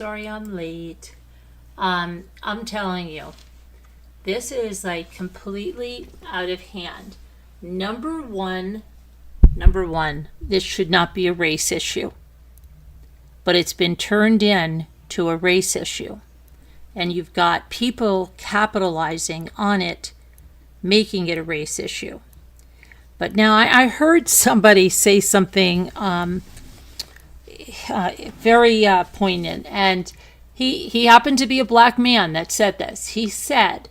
Sorry I'm late. I'm telling you, this is like completely out of hand. Number one, this should not be a race issue, but it's been turned in to a race issue. And you've got people capitalizing on it, making it a race issue. But now I heard somebody say something very poignant, and he happened to be a black man that said this. He said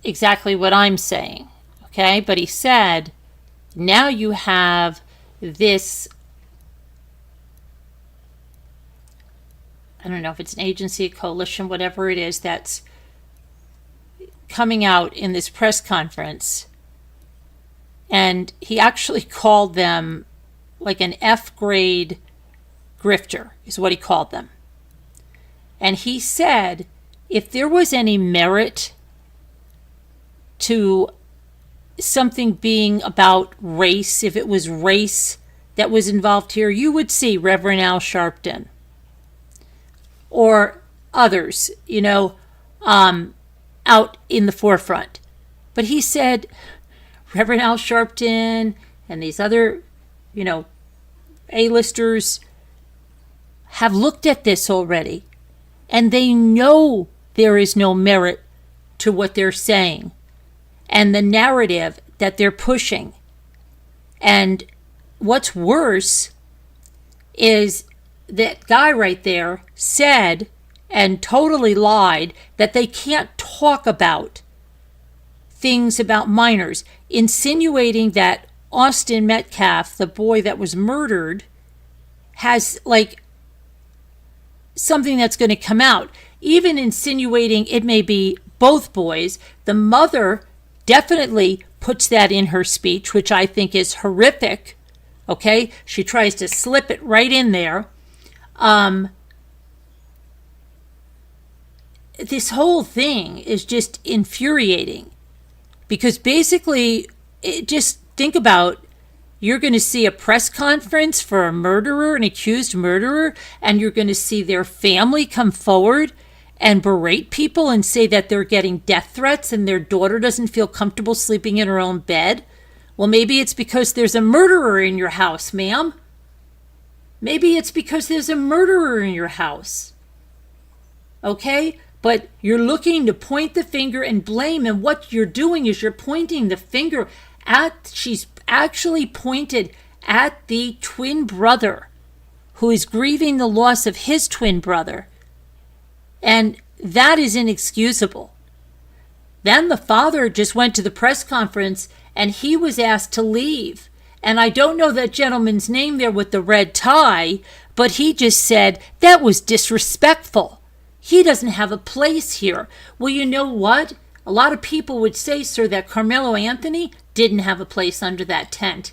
exactly what I'm saying, okay? But he said, now you have this, I don't know if it's an agency, a coalition, whatever it is, that's coming out in this press conference. And he actually called them like an F grade grifter, is what he called them. And he said, if there was any merit to something being about race, if it was race that was involved here, you would see Reverend Al Sharpton or others, out in the forefront. But he said, Reverend Al Sharpton and these other, A-listers have looked at this already, and they know there is no merit to what they're saying and the narrative that they're pushing. And what's worse is that guy right there said and totally lied that they can't talk about things about minors, insinuating that Austin Metcalf, the boy that was murdered, has like something that's going to come out. Even insinuating it may be both boys. The mother definitely puts that in her speech, which I think is horrific. Okay? She tries to slip it right in there. This whole thing is just infuriating. Because basically, just think about, you're going to see a press conference for a murderer, an accused murderer, and you're going to see their family come forward and berate people and say that they're getting death threats and their daughter doesn't feel comfortable sleeping in her own bed. Well, maybe it's because there's a murderer in your house, ma'am. Maybe it's because there's a murderer in your house. Okay? But you're looking to point the finger and blame, and what you're doing is you're pointing the finger at, she's actually pointed at the twin brother who is grieving the loss of his twin brother. And that is inexcusable. Then the father just went to the press conference and he was asked to leave. And I don't know that gentleman's name there with the red tie, but he just said that was disrespectful. He doesn't have a place here. Well, you know what? A lot of people would say, sir, that Karmello Anthony didn't have a place under that tent.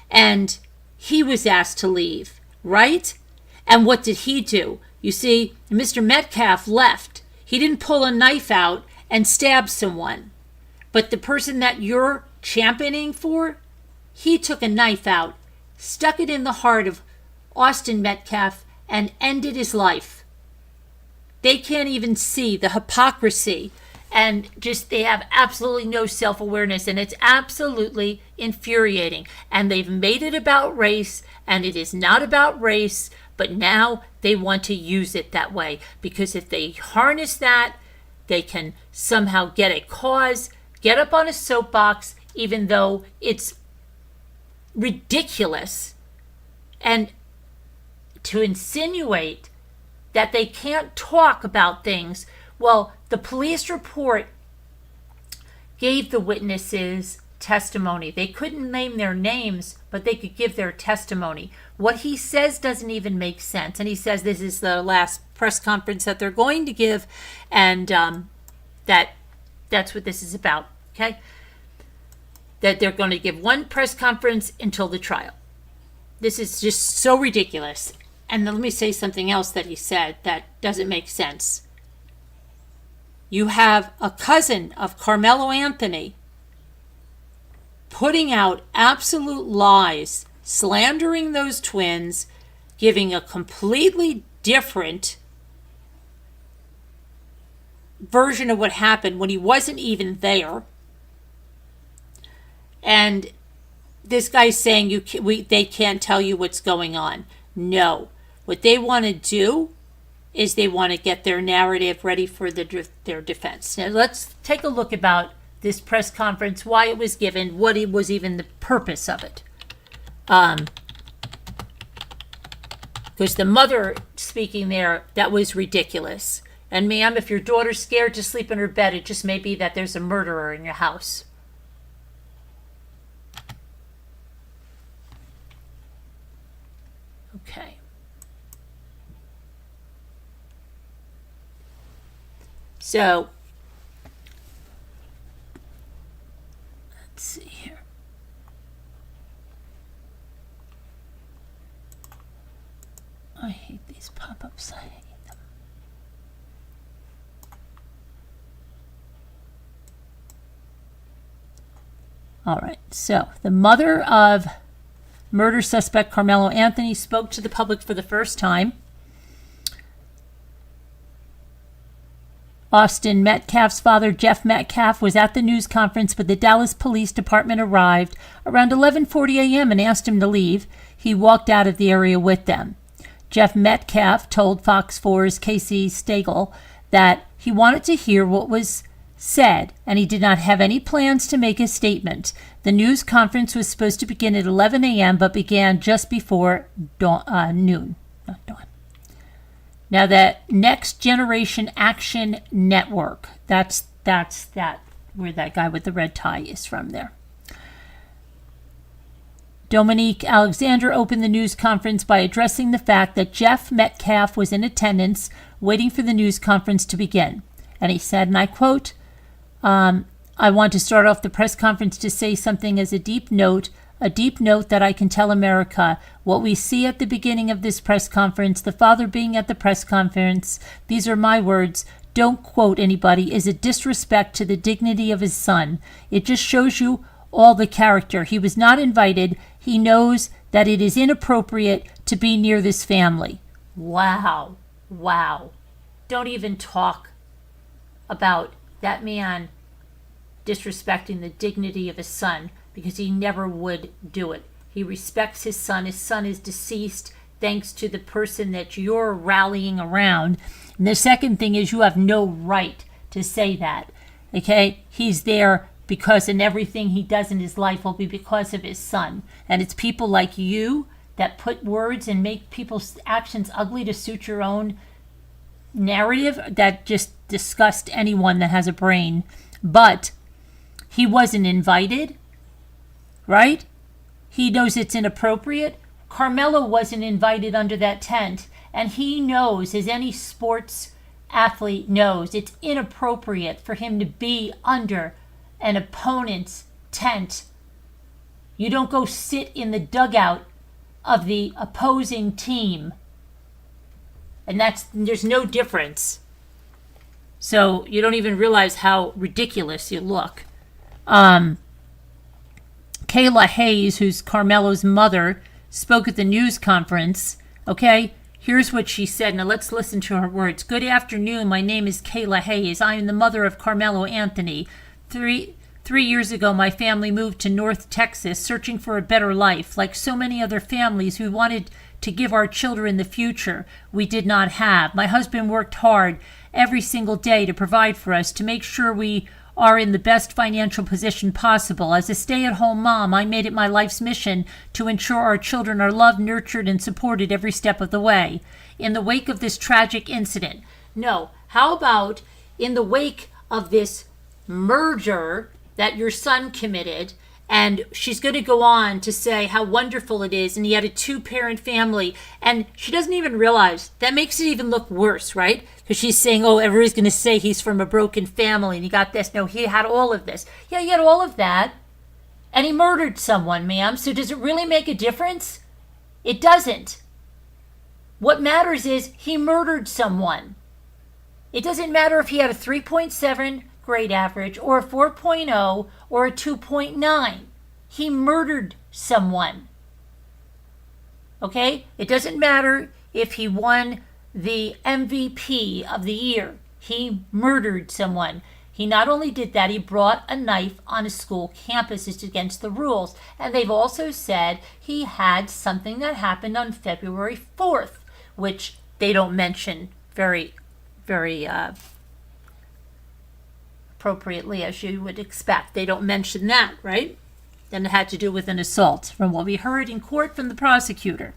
And he was asked to leave, right? And what did he do? You see, Mr. Metcalf left. He didn't pull a knife out and stab someone. But the person that you're championing for, he took a knife out, stuck it in the heart of Austin Metcalf, and ended his life. They can't even see the hypocrisy, and just they have absolutely no self-awareness, and it's absolutely infuriating. And they've made it about race, and it is not about race, but now they want to use it that way, because if they harness that, they can somehow get a cause, get up on a soapbox, even though it's ridiculous, and to insinuate that they can't talk about things. Well, the police report gave the witnesses testimony. They couldn't name their names, but they could give their testimony. What he says doesn't even make sense. And he says this is the last press conference that they're going to give, and that's what this is about, okay? That they're going to give one press conference until the trial. This is just so ridiculous. And let me say something else that he said that doesn't make sense. You have a cousin of Karmello Anthony putting out absolute lies, slandering those twins, giving a completely different version of what happened when he wasn't even there. And this guy's saying they can't tell you what's going on. No. What they want to do is they want to get their narrative ready for their defense. Now let's take a look about this press conference, why it was given, what it was even the purpose of it. Because the mother speaking there, that was ridiculous. And ma'am, if your daughter's scared to sleep in her bed, it just may be that there's a murderer in your house. Okay. So, let's see here. I hate these pop-ups. I hate them. All right. So, the mother of murder suspect Karmello Anthony spoke to the public for the first time. Austin Metcalf's father, Jeff Metcalf, was at the news conference, but the Dallas Police Department arrived around 11:40 a.m. and asked him to leave. He walked out of the area with them. Jeff Metcalf told Fox 4's Casey Stengel that he wanted to hear what was said, and he did not have any plans to make a statement. The news conference was supposed to begin at 11 a.m., but began just before noon. Not dawn. Now, the Next Generation Action Network, that's where that guy with the red tie is from there. Dominique Alexander opened the news conference by addressing the fact that Jeff Metcalf was in attendance waiting for the news conference to begin. And he said, and I quote, I want to start off the press conference to say something as a deep note that I can tell America. What we see at the beginning of this press conference, the father being at the press conference, these are my words, don't quote anybody, is a disrespect to the dignity of his son. It just shows you all the character. He was not invited. He knows that it is inappropriate to be near this family. Wow. Wow. Don't even talk about that man disrespecting the dignity of his son, because he never would do it. He respects his son. His son is deceased thanks to the person that you're rallying around. And the second thing is you have no right to say that. Okay? He's there because and everything he does in his life will be because of his son. And it's people like you that put words and make people's actions ugly to suit your own narrative that just disgust anyone that has a brain. But he wasn't invited, right? He knows it's inappropriate. Karmello wasn't invited under that tent, and he knows, as any sports athlete knows, it's inappropriate for him to be under an opponent's tent. You don't go sit in the dugout of the opposing team. And there's no difference. So you don't even realize how ridiculous you look. Kayla Hayes, who's Karmello's mother, spoke at the news conference. Okay, here's what she said. Now let's listen to her words. Good afternoon. My name is Kayla Hayes. I am the mother of Karmello Anthony. Three years ago, my family moved to North Texas, searching for a better life. Like so many other families who wanted to give our children the future we did not have. My husband worked hard every single day to provide for us, to make sure we are in the best financial position possible. As a stay-at-home mom, I made it my life's mission to ensure our children are loved, nurtured, and supported every step of the way. In the wake of this tragic incident, no, how about in the wake of this murder that your son committed, and she's going to go on to say how wonderful it is, and he had a 2-parent family, and she doesn't even realize that makes it even look worse, right? Because she's saying, oh, everybody's going to say he's from a broken family and he got this. No, he had all of this. Yeah, he had all of that, and he murdered someone, ma'am. So does it really make a difference? It doesn't. What matters is he murdered someone. It doesn't matter if he had a 3.7 grade average or a 4.0 or a 2.9. He murdered someone. Okay? It doesn't matter if he won the MVP of the year. He murdered someone. He not only did that, he brought a knife on a school campus. It's against the rules. And they've also said he had something that happened on February 4th, which they don't mention very appropriately, as you would expect. They don't mention that, right? Then it had to do with an assault, from what we heard in court from the prosecutor.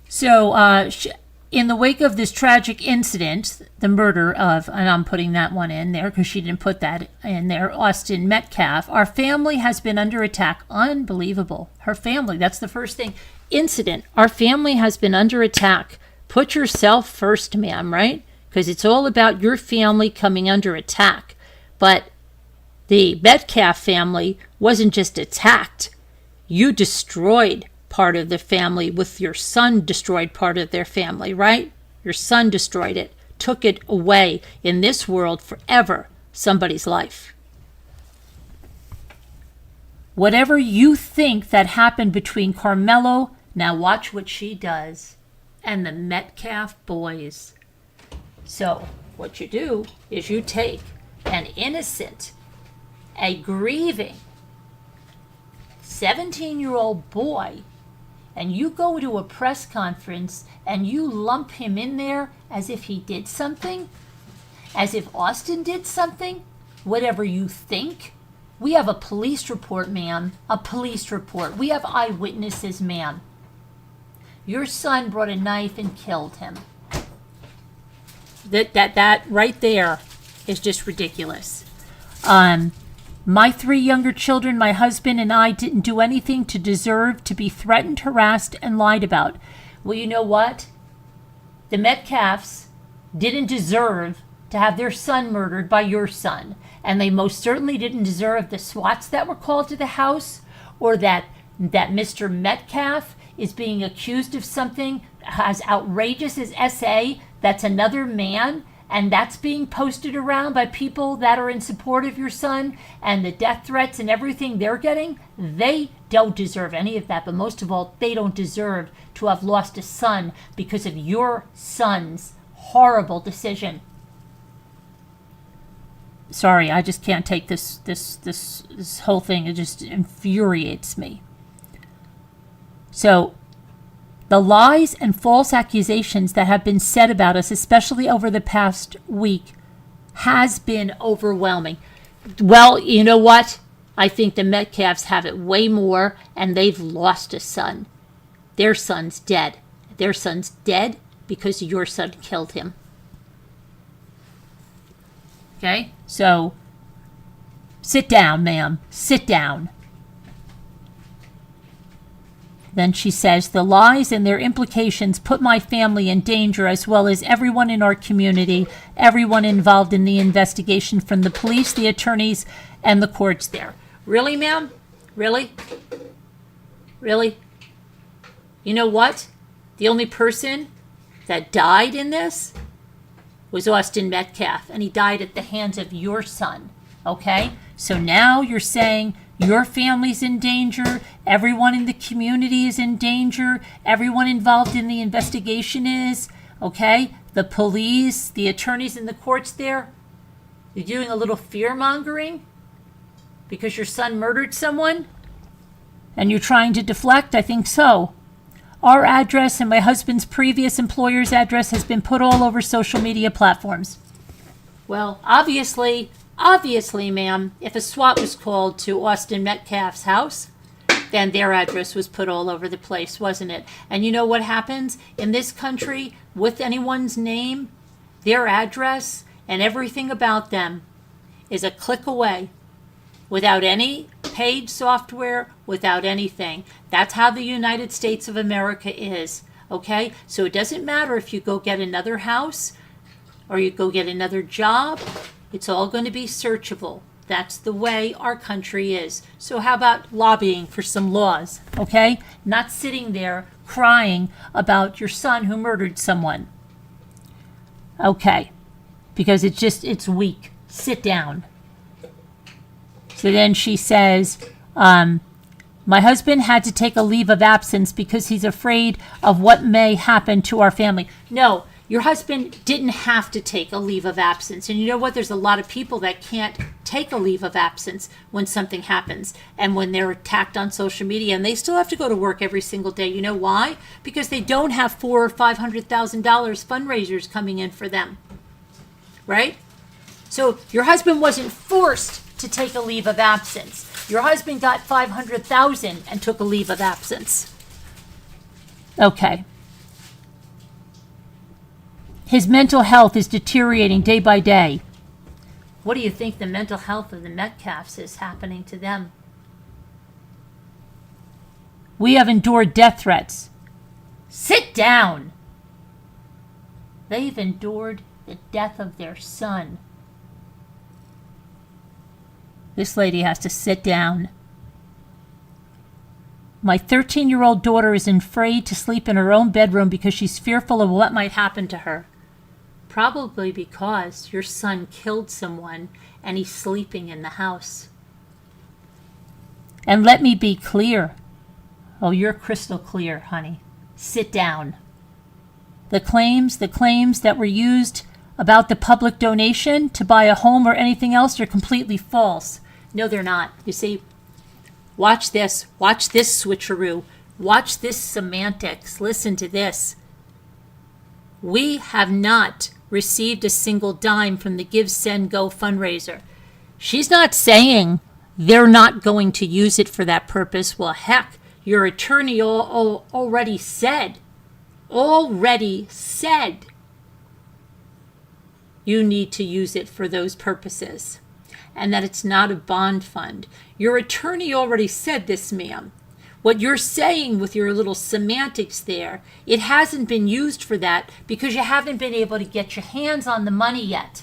So, in the wake of this tragic incident, the murder of, and I'm putting that one in there because she didn't put that in there, Austin Metcalf, our family has been under attack. Unbelievable. Her family, that's the first thing. Incident, our family has been under attack. Put yourself first, ma'am, right? Because it's all about your family coming under attack. But the Metcalf family wasn't just attacked. You destroyed part of the family with your son destroyed part of their family, right? Your son destroyed it, took it away in this world forever, somebody's life. Whatever you think that happened between Karmello, now watch what she does, and the Metcalf boys. So what you do is you take an innocent, a grieving 17-year-old boy, and you go to a press conference and you lump him in there as if he did something, as if Austin did something, whatever you think. We have a police report, ma'am, a police report. We have eyewitnesses, ma'am. Your son brought a knife and killed him. That right there is just ridiculous. My 3 younger children, my husband, and I didn't do anything to deserve to be threatened, harassed, and lied about. Well, you know what? The Metcalfs didn't deserve to have their son murdered by your son. And they most certainly didn't deserve the SWATs that were called to the house, or that Mr. Metcalf is being accused of something as outrageous as SA. That's another man. And that's being posted around by people that are in support of your son, and the death threats and everything they're getting. They don't deserve any of that. But most of all, they don't deserve to have lost a son because of your son's horrible decision. Sorry, I just can't take this whole thing. It just infuriates me. So, the lies and false accusations that have been said about us, especially over the past week, has been overwhelming. Well, you know what? I think the Metcalfs have it way more, and they've lost a son. Their son's dead. Their son's dead because your son killed him. Okay? So, sit down, ma'am. Sit down. Then she says, the lies and their implications put my family in danger, as well as everyone in our community, everyone involved in the investigation, from the police, the attorneys, and the courts there. Really, ma'am? Really? Really? You know what? The only person that died in this was Austin Metcalf, and he died at the hands of your son. Okay? So now you're saying your family's in danger, everyone in the community is in danger, everyone involved in the investigation is, okay? The police, the attorneys in the courts there, you're doing a little fear-mongering because your son murdered someone? And you're trying to deflect? I think so. Our address and my husband's previous employer's address has been put all over social media platforms. Well, obviously, ma'am, if a SWAT was called to Austin Metcalf's house, then their address was put all over the place, wasn't it? And you know what happens in this country with anyone's name? Their address and everything about them is a click away, without any paid software, without anything. That's how the United States of America is, okay? So it doesn't matter if you go get another house or you go get another job. It's all going to be searchable. That's the way our country is. So how about lobbying for some laws, okay? Not sitting there crying about your son who murdered someone. Okay, because it's weak. Sit down. So then she says, My husband had to take a leave of absence because he's afraid of what may happen to our family. No, your husband didn't have to take a leave of absence. And you know what? There's a lot of people that can't take a leave of absence when something happens and when they're attacked on social media, and they still have to go to work every single day. You know why? Because they don't have $400,000 or $500,000 fundraisers coming in for them, right? So your husband wasn't forced to take a leave of absence. Your husband got $500,000 and took a leave of absence. Okay. His mental health is deteriorating day by day. What do you think the mental health of the Metcalfs is happening to them? We have endured death threats. Sit down. They've endured the death of their son. This lady has to sit down. My 13-year-old daughter is afraid to sleep in her own bedroom because she's fearful of what might happen to her. Probably because your son killed someone and he's sleeping in the house. And let me be clear. Oh, you're crystal clear, honey. Sit down. The claims that were used about the public donation to buy a home or anything else are completely false. No, they're not. You see, watch this. Watch this switcheroo. Watch this semantics. Listen to this. We have not received a single dime from the Give, Send, Go fundraiser. She's not saying they're not going to use it for that purpose. Well, heck, your attorney already said you need to use it for those purposes, and that it's not a bond fund. Your attorney already said this, ma'am. What you're saying with your little semantics there, it hasn't been used for that because you haven't been able to get your hands on the money yet.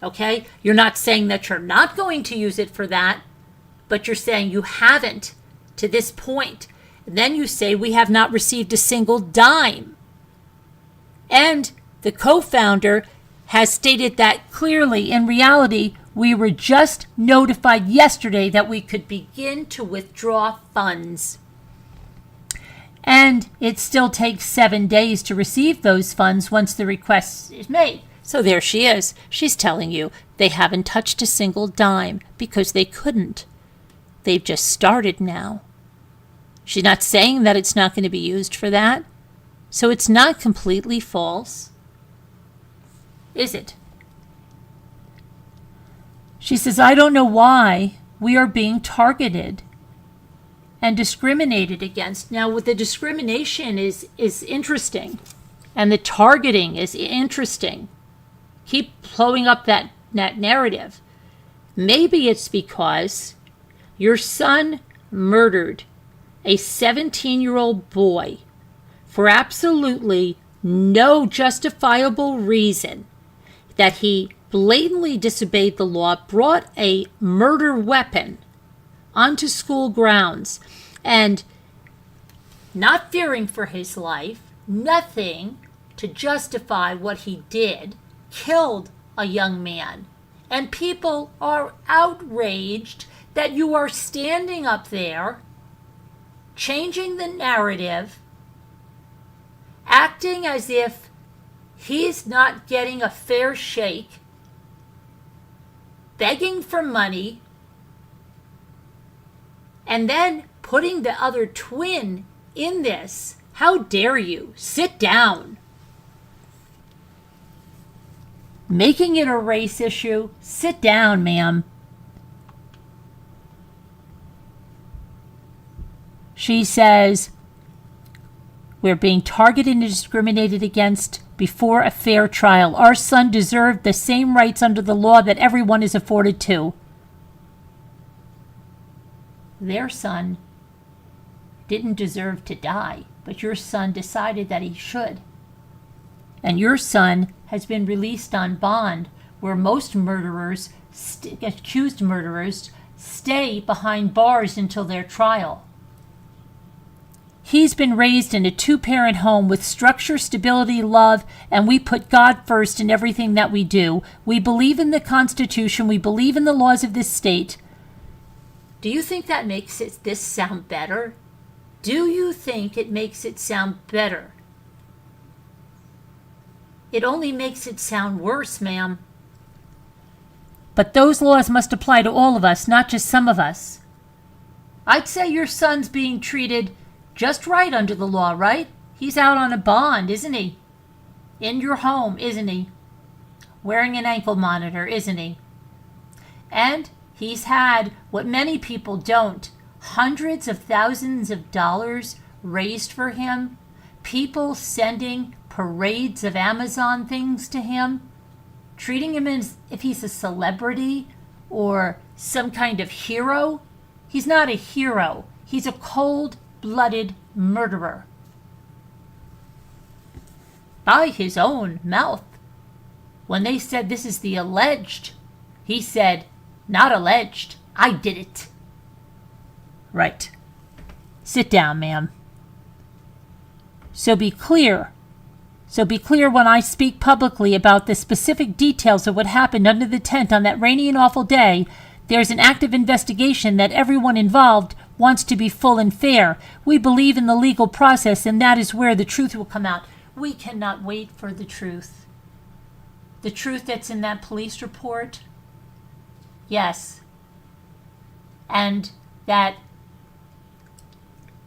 Okay? You're not saying that you're not going to use it for that, but you're saying you haven't to this point. And then you say we have not received a single dime. And the co-founder has stated that clearly. In reality, we were just notified yesterday that we could begin to withdraw funds. And it still takes 7 days to receive those funds once the request is made. So there she is. She's telling you they haven't touched a single dime because they couldn't. They've just started now. She's not saying that it's not going to be used for that. So it's not completely false, is it? She says, I don't know why we are being targeted and discriminated against. Now, with the discrimination is interesting, and the targeting is interesting. Keep blowing up that narrative. Maybe it's because your son murdered a 17-year-old boy for absolutely no justifiable reason, that he blatantly disobeyed the law, brought a murder weapon onto school grounds, and not fearing for his life, nothing to justify what he did, killed a young man. And people are outraged that you are standing up there, changing the narrative, acting as if he's not getting a fair shake, begging for money, and then putting the other twin in this. How dare you? Sit down. Making it a race issue? Sit down, ma'am. She says, we're being targeted and discriminated against before a fair trial. Our son deserved the same rights under the law that everyone is afforded to. Their son didn't deserve to die, but your son decided that he should. And your son has been released on bond, where most murderers, accused murderers, stay behind bars until their trial. He's been raised in a 2-parent home with structure, stability, love, and we put God first in everything that we do. We believe in the Constitution. We believe in the laws of this state. Do you think that makes this sound better? Do you think it makes it sound better? It only makes it sound worse, ma'am. But those laws must apply to all of us, not just some of us. I'd say your son's being treated just right under the law, right? He's out on a bond, isn't he? In your home, isn't he? Wearing an ankle monitor, isn't he? And he's had what many people don't, hundreds of thousands of dollars raised for him, people sending parades of Amazon things to him, treating him as if he's a celebrity or some kind of hero. He's not a hero. He's a cold-blooded murderer. By his own mouth. When they said this is the alleged, he said, not alleged, I did it. Right. Sit down, ma'am. So be clear when I speak publicly about the specific details of what happened under the tent on that rainy and awful day. There's an active investigation that everyone involved wants to be full and fair. We believe in the legal process, and that is where the truth will come out. We cannot wait for the truth. The truth that's in that police report? Yes. And that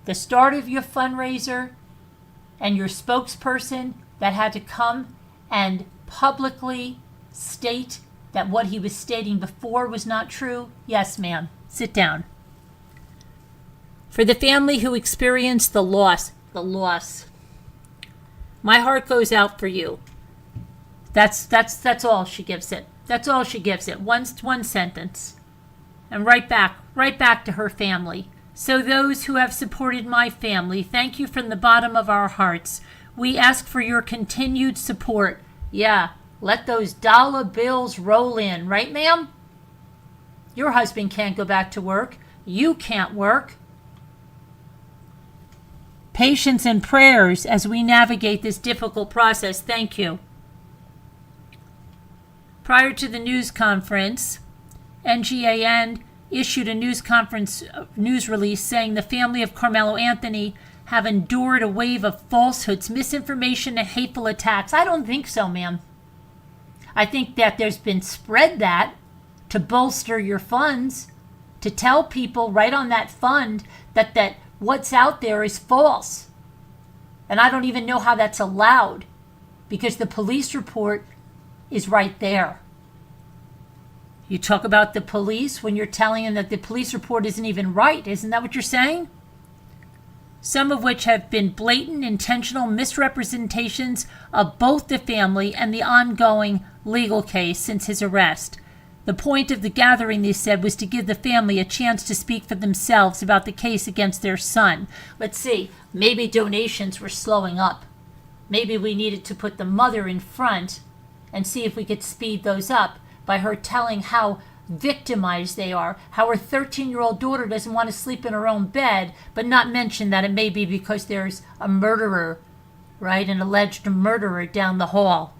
the start of your fundraiser and your spokesperson that had to come and publicly state that what he was stating before was not true? Yes, ma'am. Sit down. For the family who experienced the loss, my heart goes out for you. That's all she gives it. That's all she gives it. One sentence. And right back to her family. So those who have supported my family, thank you from the bottom of our hearts. We ask for your continued support. Yeah, let those dollar bills roll in, right, ma'am? Your husband can't go back to work. You can't work. Patience and prayers as we navigate this difficult process. Thank you. Prior to the news conference, NGAN issued a news release saying the family of Karmello Anthony have endured a wave of falsehoods, misinformation, and hateful attacks. I don't think so, ma'am. I think that there's been spread that to bolster your funds, to tell people right on that fund that what's out there is false. And I don't even know how that's allowed because the police report is right there. You talk about the police when you're telling them that the police report isn't even right. Isn't that what you're saying? Some of which have been blatant, intentional misrepresentations of both the family and the ongoing legal case since his arrest. The point of the gathering, they said, was to give the family a chance to speak for themselves about the case against their son. Let's see, maybe donations were slowing up. Maybe we needed to put the mother in front and see if we could speed those up by her telling how victimized they are, how her 13-year-old daughter doesn't want to sleep in her own bed, but not mention that it may be because there's a murderer, right, an alleged murderer down the hall.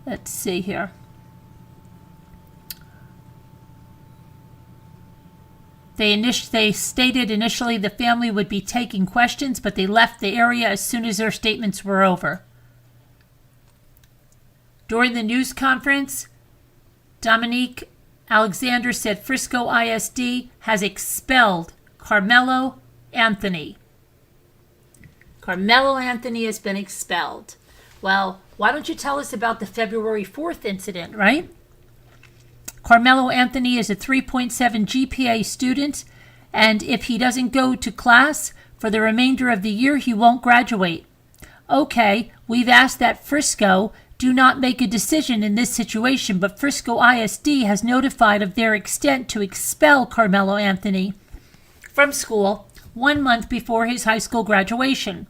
Let's see here. They stated initially the family would be taking questions, but they left the area as soon as their statements were over. During the news conference, Dominique Alexander said Frisco ISD has expelled Karmello Anthony. Karmello Anthony has been expelled. Well, why don't you tell us about the February 4th incident, right? Karmello Anthony is a 3.7 GPA student, and if he doesn't go to class for the remainder of the year, he won't graduate. Okay, we've asked that Frisco do not make a decision in this situation, but Frisco ISD has notified of their extent to expel Karmello Anthony from school 1 month before his high school graduation.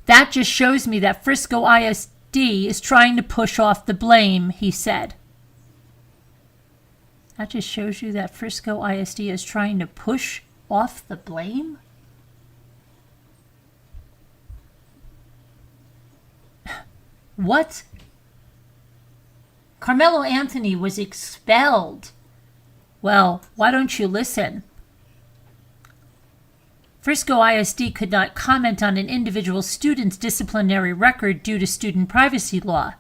That just shows me that Frisco ISD is trying to push off the blame, he said. That just shows you that Frisco ISD is trying to push off the blame? What? Karmello Anthony was expelled. Well, why don't you listen? Frisco ISD could not comment on an individual student's disciplinary record due to student privacy law,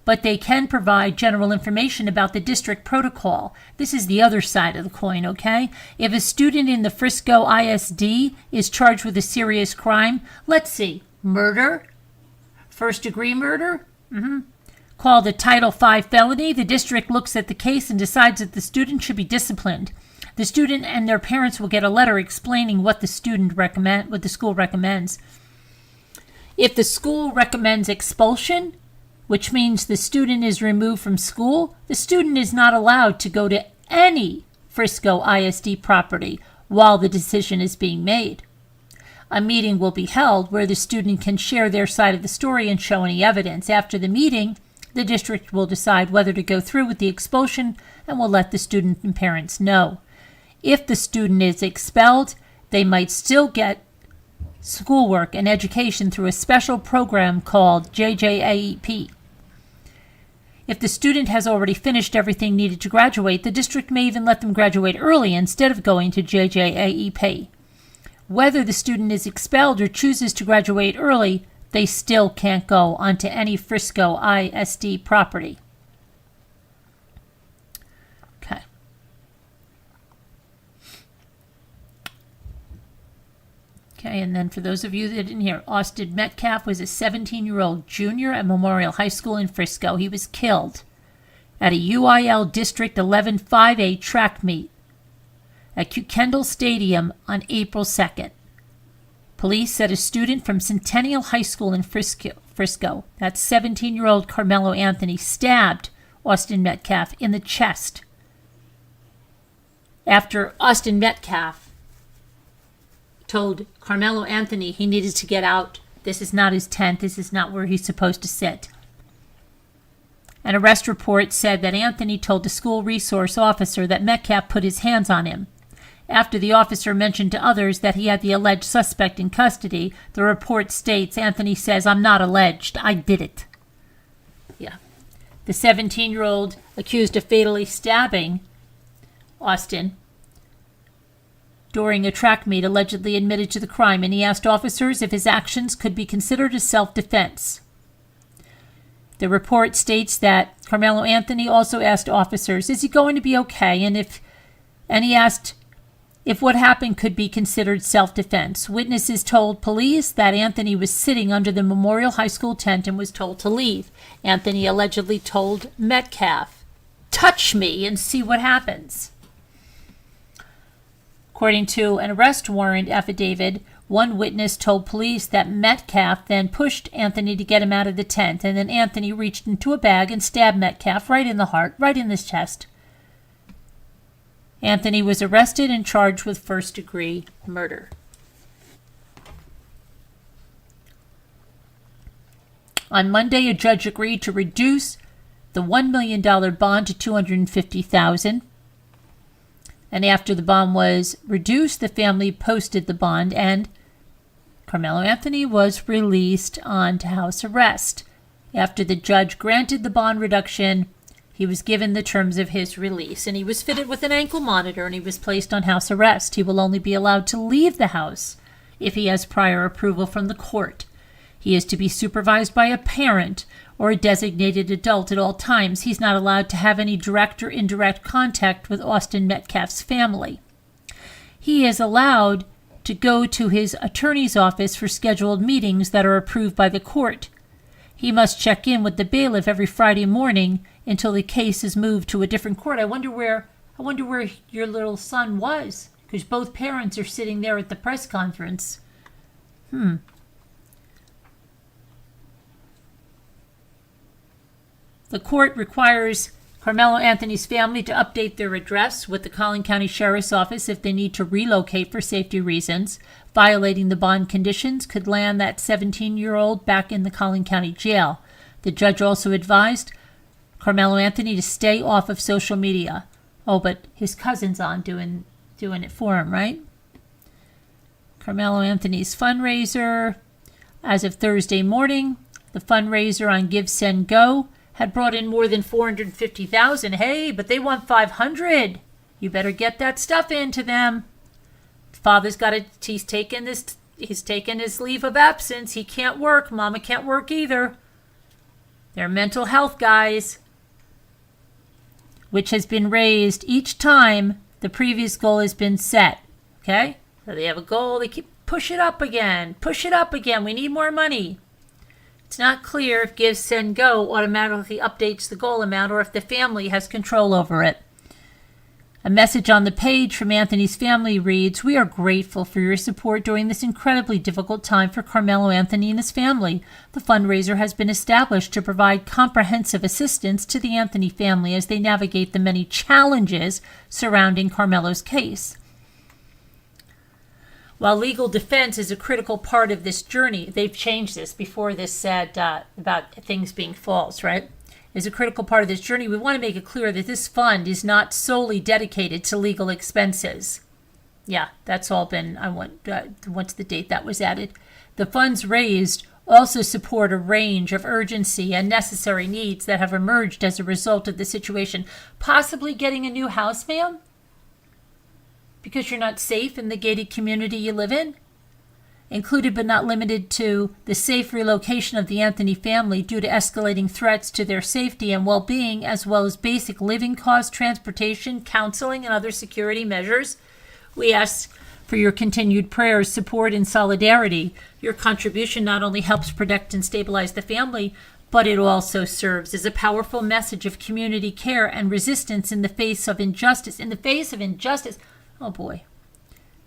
but they can provide general information about the district protocol. This is the other side of the coin, okay? If a student in the Frisco ISD is charged with a serious crime, let's see, murder, first-degree murder, called a Title V felony, the district looks at the case and decides that the student should be disciplined. The student and their parents will get a letter explaining what the school recommends. If the school recommends expulsion, which means the student is removed from school, the student is not allowed to go to any Frisco ISD property while the decision is being made. A meeting will be held where the student can share their side of the story and show any evidence. After the meeting, the district will decide whether to go through with the expulsion and will let the student and parents know. If the student is expelled, they might still get schoolwork and education through a special program called JJAEP. If the student has already finished everything needed to graduate, the district may even let them graduate early instead of going to JJAEP. Whether the student is expelled or chooses to graduate early, they still can't go onto any Frisco ISD property. Okay. Okay, and then for those of you that didn't hear, Austin Metcalf was a 17-year-old junior at Memorial High School in Frisco. He was killed at a UIL District 11 5A track meet at Kendall Stadium on April 2nd. Police said a student from Centennial High School in Frisco, that's 17-year-old Karmello Anthony, stabbed Austin Metcalf in the chest. After Austin Metcalf told Karmello Anthony he needed to get out, this is not his tent, this is not where he's supposed to sit. An arrest report said that Anthony told the school resource officer that Metcalf put his hands on him. After the officer mentioned to others that he had the alleged suspect in custody, the report states Anthony says, "I'm not alleged, I did it." Yeah. The 17-year-old accused of fatally stabbing Austin during a track meet allegedly admitted to the crime, and he asked officers if his actions could be considered as self-defense. The report states that Karmello Anthony also asked officers, is he going to be okay? And he asked if what happened could be considered self-defense. Witnesses told police that Anthony was sitting under the Memorial High School tent and was told to leave. Anthony allegedly told Metcalf, "Touch me and see what happens." According to an arrest warrant affidavit, one witness told police that Metcalf then pushed Anthony to get him out of the tent, and then Anthony reached into a bag and stabbed Metcalf right in the heart, right in his chest. Anthony was arrested and charged with first-degree murder. On Monday, a judge agreed to reduce the $1 million bond to $250,000. And after the bond was reduced, the family posted the bond, and Karmello Anthony was released on house arrest. After the judge granted the bond reduction, he was given the terms of his release, and he was fitted with an ankle monitor, and he was placed on house arrest. He will only be allowed to leave the house if he has prior approval from the court. He is to be supervised by a parent or a designated adult at all times. He's not allowed to have any direct or indirect contact with Austin Metcalf's family. He is allowed to go to his attorney's office for scheduled meetings that are approved by the court. He must check in with the bailiff every Friday morning until the case is moved to a different court. I wonder where your little son was, because both parents are sitting there at the press conference. The court requires Karmello Anthony's family to update their address with the Collin County Sheriff's Office if they need to relocate for safety reasons. Violating the bond conditions could land that 17-year-old back in the Collin County Jail. The judge also advised Karmello Anthony to stay off of social media. Oh, but his cousin's on doing it for him, right? Karmello Anthony's fundraiser. As of Thursday morning, the fundraiser on Give, Send, Go had brought in more than 450,000. Hey, but they want 500. You better get that stuff into them. Father's got it. He's taken his leave of absence. He can't work. Mama can't work either. They're mental health guys, which has been raised each time the previous goal has been set. Okay? So they have a goal. They keep push it up again. Push it up again. We need more money. It's not clear if Give, Send, Go automatically updates the goal amount or if the family has control over it. A message on the page from Anthony's family reads, "We are grateful for your support during this incredibly difficult time for Karmello Anthony and his family. The fundraiser has been established to provide comprehensive assistance to the Anthony family as they navigate the many challenges surrounding Karmello's case. While legal defense is a critical part of this journey," they've changed this. Before this said about things being false, right? Is a critical part of this journey. We want to make it clear that this fund is not solely dedicated to legal expenses. Yeah, that's all been, what's the date that was added? The funds raised also support a range of urgency and necessary needs that have emerged as a result of the situation. Possibly getting a new house, ma'am? Because you're not safe in the gated community you live in? Included but not limited to the safe relocation of the Anthony family due to escalating threats to their safety and well-being, as well as basic living costs, transportation, counseling, and other security measures. We ask for your continued prayers, support, and solidarity. Your contribution not only helps protect and stabilize the family, but it also serves as a powerful message of community care and resistance in the face of injustice. In the face of injustice. Oh boy.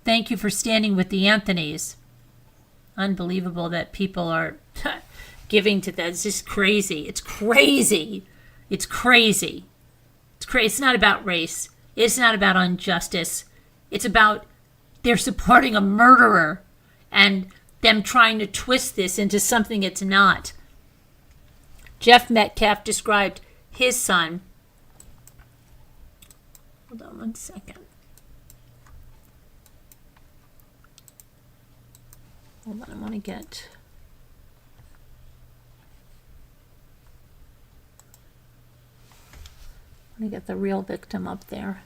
Thank you for standing with the Anthonys. Unbelievable that people are giving to that. It's just crazy. It's crazy. It's crazy. It's crazy. It's not about race. It's not about injustice. It's about they're supporting a murderer and them trying to twist this into something it's not. Jeff Metcalf described his son. Hold on one second. Hold on, I want to get the real victim up there.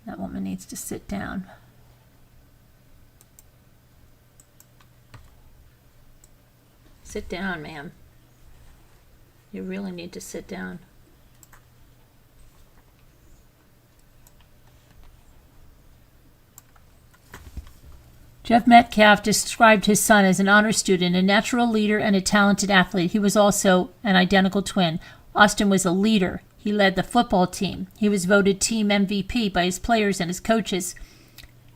That woman needs to sit down. Sit down, ma'am. You really need to sit down. Jeff Metcalf described his son as an honor student, a natural leader, and a talented athlete. He was also an identical twin. Austin was a leader. He led the football team. He was voted team MVP by his players and his coaches.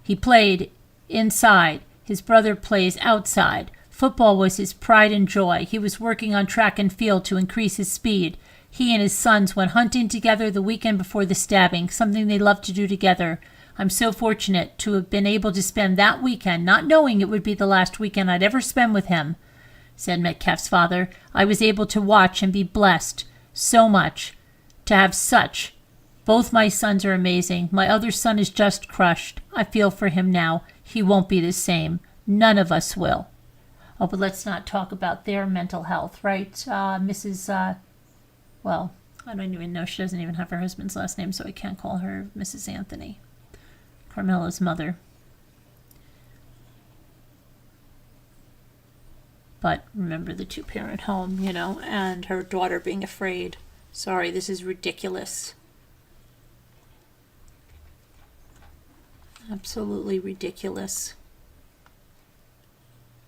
He played inside. His brother plays outside. Football was his pride and joy. He was working on track and field to increase his speed. He and his sons went hunting together the weekend before the stabbing, something they loved to do together. I'm so fortunate to have been able to spend that weekend, not knowing it would be the last weekend I'd ever spend with him, said Metcalf's father. I was able to watch and be blessed so much to have such. Both my sons are amazing. My other son is just crushed. I feel for him now. He won't be the same. None of us will. Oh, but let's not talk about their mental health, right? Mrs. Well, I don't even know. She doesn't even have her husband's last name, so I can't call her Mrs. Anthony. Karmello's mother. But remember the two-parent home, and her daughter being afraid. Sorry, this is ridiculous. Absolutely ridiculous.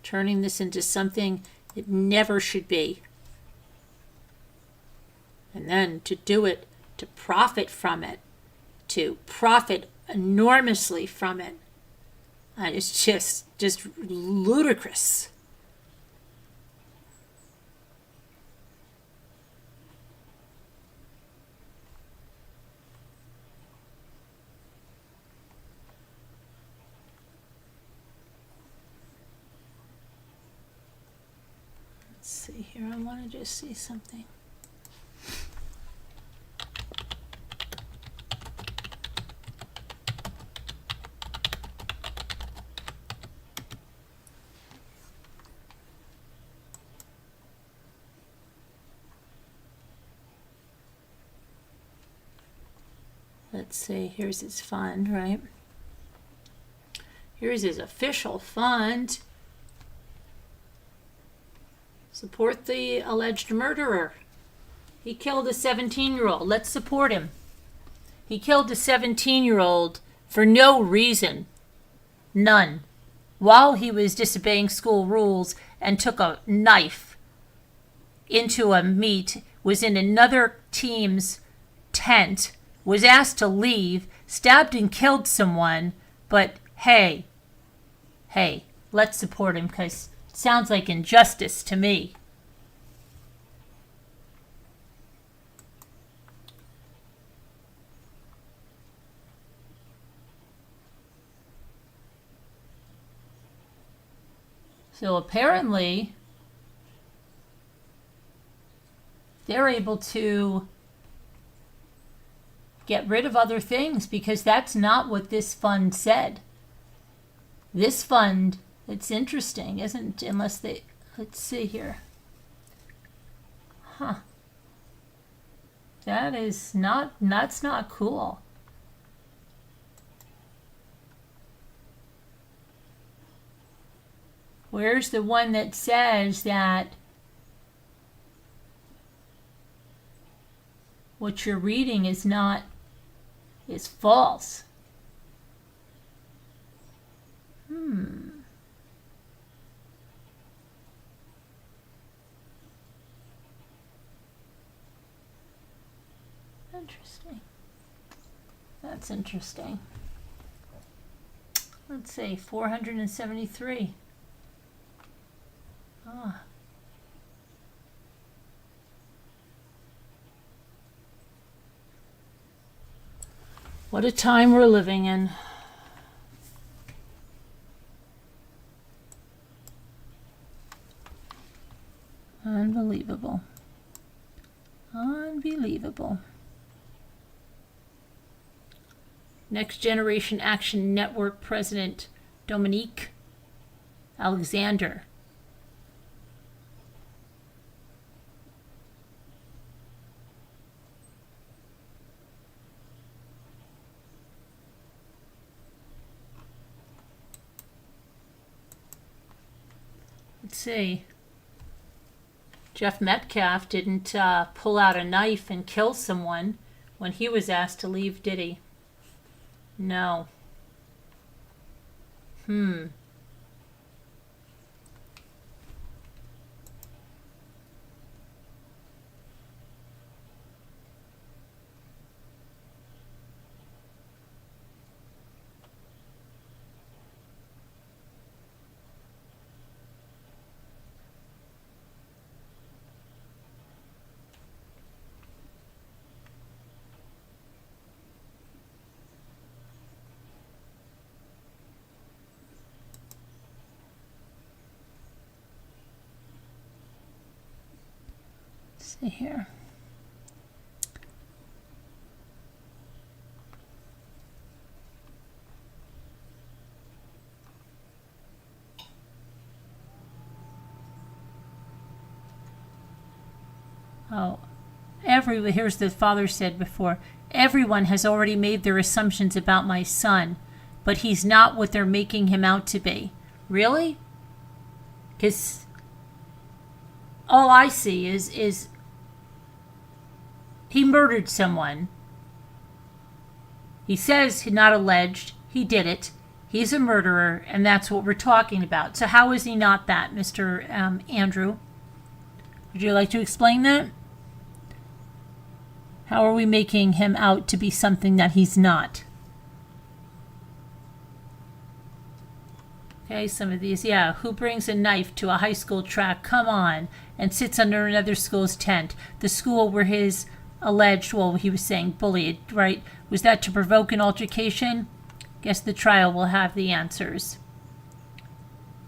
Turning this into something it never should be. And then to do it, to profit from it, to profit enormously from it. It's just ludicrous. Let's see here. I want to just see something. let's see, here's his fund, right? Here's his official fund. Support the alleged murderer. He killed a 17-year-old. Let's support him. He killed a 17-year-old for no reason. None. While he was disobeying school rules and took a knife into a meet, was in another team's tent, was asked to leave, stabbed and killed someone, but hey, let's support him because it sounds like injustice to me. So apparently, they're able to get rid of other things because that's not what this fund said. This fund, it's interesting, isn't, unless they, let's see here. Huh. That's not cool. Where's the one that says that what you're reading is false? Interesting. That's interesting. Let's say 473. Ah. What a time we're living in. Unbelievable. Unbelievable. Next Generation Action Network President Dominique Alexander. Let's see. Jeff Metcalf didn't pull out a knife and kill someone when he was asked to leave, did he? No. See here. Oh, here's the father said before, everyone has already made their assumptions about my son, but he's not what they're making him out to be. Really? Because all I see is he murdered someone. He says he's not alleged. He did it. He's a murderer, and that's what we're talking about. So how is he not that, Mr. Andrew? Would you like to explain that? How are we making him out to be something that he's not? Okay, some of these, yeah. Who brings a knife to a high school track? Come on. And sits under another school's tent. The school where his alleged, well, he was saying bullied, right? Was that to provoke an altercation? Guess the trial will have the answers.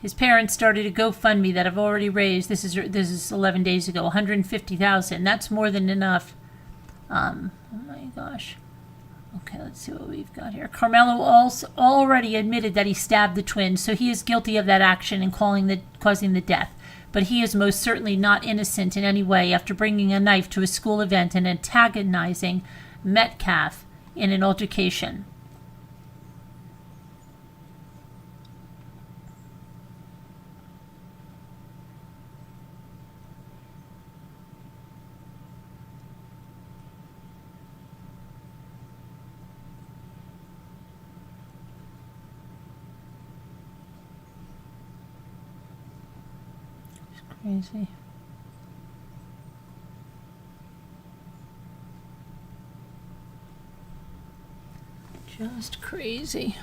His parents started a GoFundMe that I've already raised. This is 11 days ago. 150,000. That's more than enough. Oh my gosh. Okay, let's see what we've got here. Karmello also already admitted that he stabbed the twins, so he is guilty of that action and causing the death. But he is most certainly not innocent in any way after bringing a knife to a school event and antagonizing Metcalf in an altercation. Crazy. Just crazy.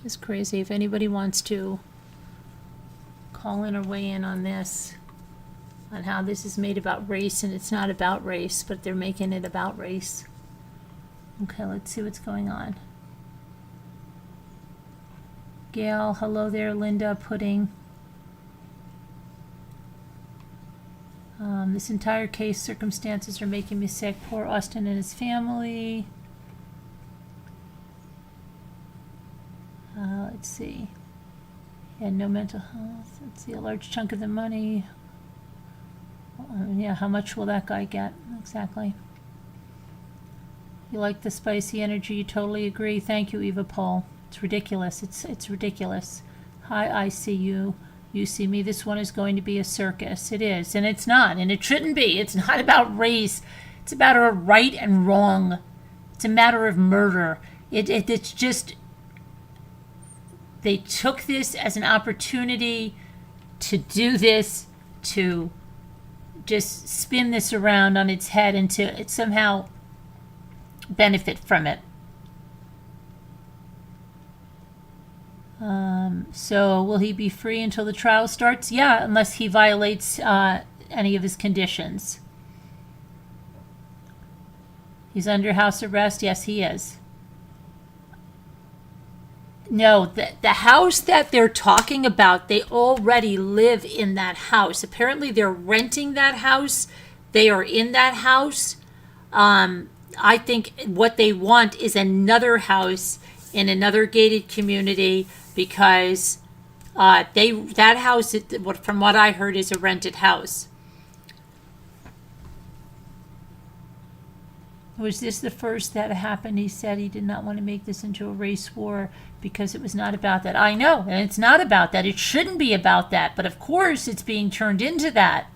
It's crazy. If anybody wants to call in or weigh in on this, on how this is made about race, and it's not about race, but they're making it about race. Okay, let's see what's going on. Gail, hello there. Linda, Pudding. This entire case, circumstances are making me sick. Poor Austin and his family. Let's see. He had no mental health. Let's see, a large chunk of the money. Yeah, how much will that guy get? Exactly. You like the spicy energy. You totally agree. Thank you, Eva Paul. It's ridiculous. It's ridiculous. Hi, I see you. You see me. This one is going to be a circus. It is, and it's not, and it shouldn't be. It's not about race. It's a matter of right and wrong. It's a matter of murder. It's just, they took this as an opportunity to do this, to just spin this around on its head and to somehow benefit from it. So will he be free until the trial starts? Yeah, unless he violates any of his conditions. He's under house arrest. Yes, he is. No, the house that they're talking about, they already live in that house. Apparently they're renting that house. They are in that house. I think what they want is another house in another gated community, because that house, from what I heard, is a rented house. Was this the first that happened? He said he did not want to make this into a race war because it was not about that. I know, and it's not about that. It shouldn't be about that, but of course it's being turned into that.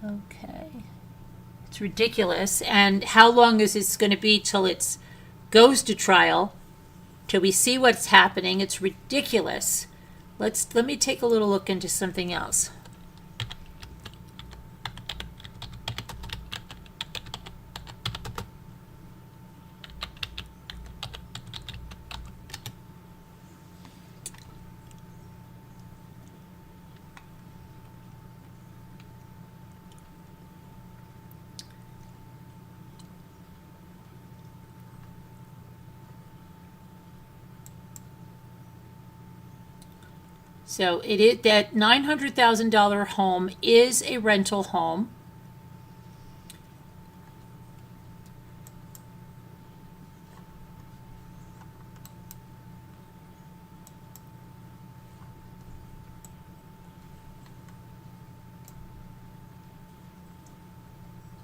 Okay. It's ridiculous. And how long is this going to be till it goes to trial? Till we see what's happening? It's ridiculous. Let me take a little look into something else. So it is that $900,000 home is a rental home.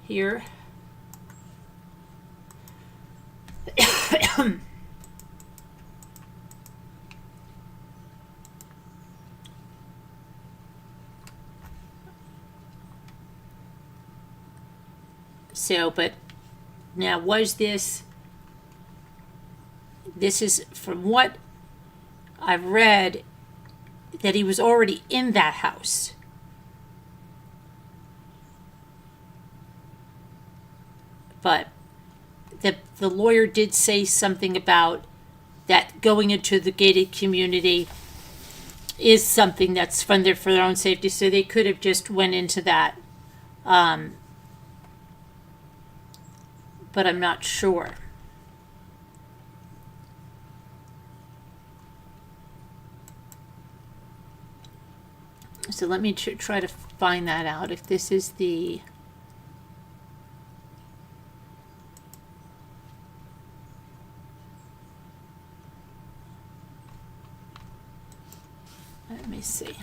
Here. So, but now was this is from what I've read, that he was already in that house. But the lawyer did say something about that going into the gated community is something that's for their own safety, so they could have just went into that. But I'm not sure. So let me try to find that out. If this is the... me see.